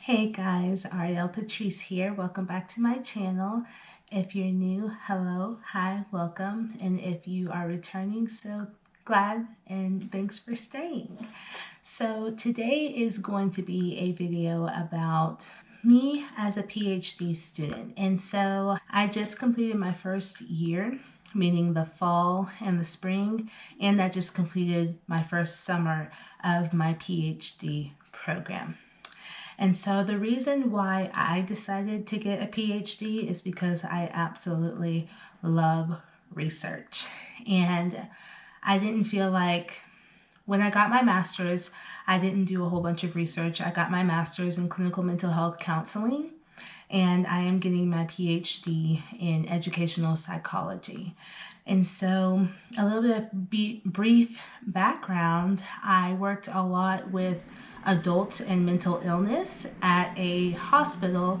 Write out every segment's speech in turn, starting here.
Hey guys, Ariel Patrice here. Welcome back to my channel. If you're new, hello, hi, welcome. And if you are returning, so glad and thanks for staying. So today is going to be a video about me as a PhD student. And so I just completed my first year, meaning the fall and the spring, and I just completed my first summer of my PhD program. And so the reason why I decided to get a PhD is because I absolutely love research. And I didn't feel like when I got my master's, I didn't do a whole bunch of research. I got my master's in clinical mental health counseling, and I am getting my PhD in educational psychology. And so a little bit of brief background, I worked a lot with adults and mental illness at a hospital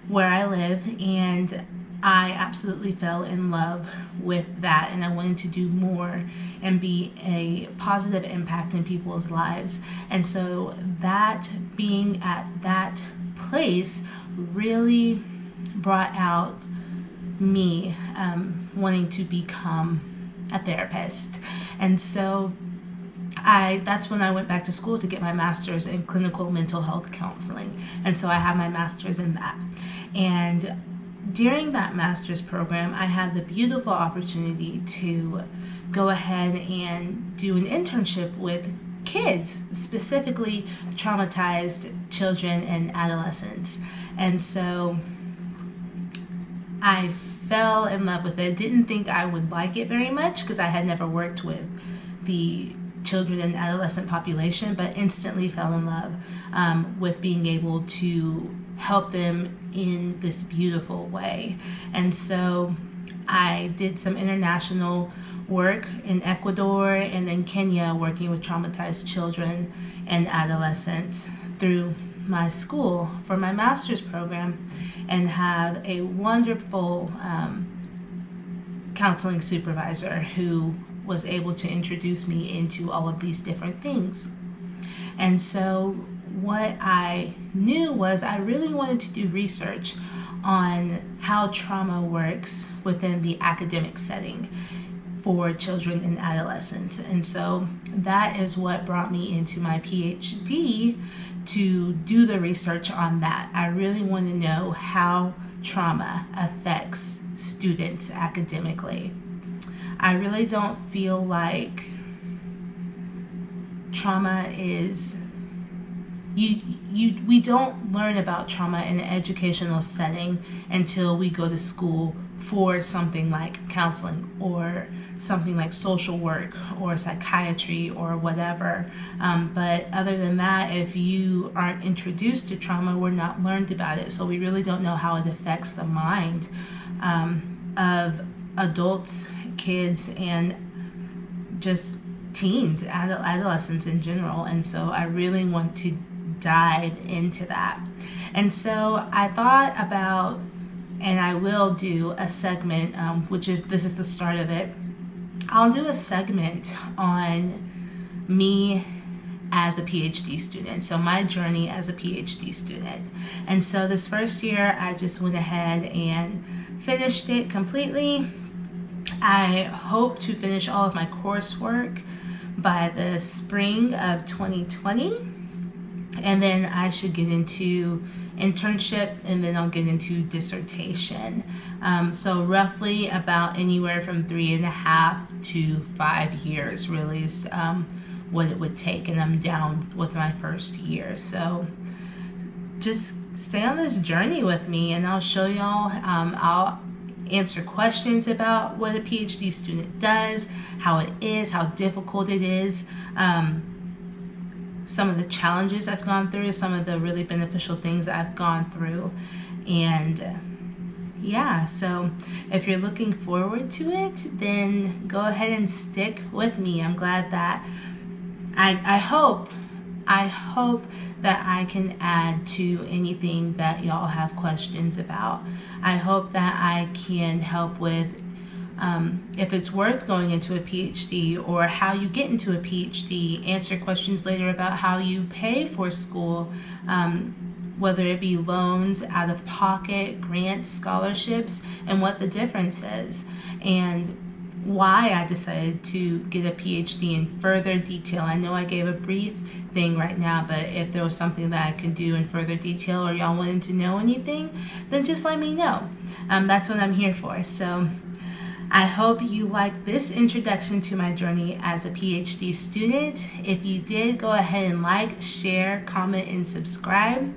where I live, and I absolutely fell in love with that, and I wanted to do more and be a positive impact in people's lives. And so that being at that place really brought out me wanting to become a therapist. And so that's when I went back to school to get my master's in clinical mental health counseling. And so I have my master's in that. And during that master's program, I had the beautiful opportunity to go ahead and do an internship with kids, specifically traumatized children and adolescents. And so I fell in love with it. Didn't think I would like it very much because I had never worked with the children and adolescent population, but instantly fell in love with being able to help them in this beautiful way. And so I did some international work in Ecuador and in Kenya, working with traumatized children and adolescents through my school for my master's program, and have a wonderful counseling supervisor who was able to introduce me into all of these different things. And so what I knew was I really wanted to do research on how trauma works within the academic setting for children and adolescents. And so that is what brought me into my PhD, to do the research on that. I really want to know how trauma affects students academically. I really don't feel like trauma is, we don't learn about trauma in an educational setting until we go to school for something like counseling or something like social work or psychiatry or whatever. But other than that, if you aren't introduced to trauma, we're not learned about it. So we really don't know how it affects the mind of adults, kids, and just teens, adolescents in general. And so I really want to dive into that. And so I thought about, and I will do a segment, this is the start of it. I'll do a segment on me as a PhD student, so my journey as a PhD student. And so this first year, I just went ahead and finished it completely. I hope to finish all of my coursework by the spring of 2020, and then I should get into internship, and then I'll get into dissertation. So roughly about anywhere from 3.5 to 5 years really is what it would take, and I'm down with my first year. So just stay on this journey with me, and I'll show y'all. I'll answer questions about what a PhD student does, how it is, how difficult it is, some of the challenges I've gone through, some of the really beneficial things I've gone through. And yeah, so if you're looking forward to it, then go ahead and stick with me. I'm glad that I hope that I can add to anything that y'all have questions about. I hope that I can help with if it's worth going into a PhD, or how you get into a PhD, answer questions later about how you pay for school, whether it be loans, out of pocket, grants, scholarships, and what the difference is, and why I decided to get a PhD in further detail. I know I gave a brief thing right now, but if there was something that I could do in further detail, or y'all wanted to know anything, then just let me know. That's what I'm here for. So I hope you liked this introduction to my journey as a PhD student. If you did, go ahead and like, share, comment, and subscribe.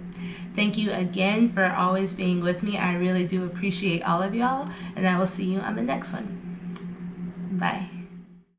Thank you again for always being with me. I really do appreciate all of y'all, and I will see you on the next one. Bye.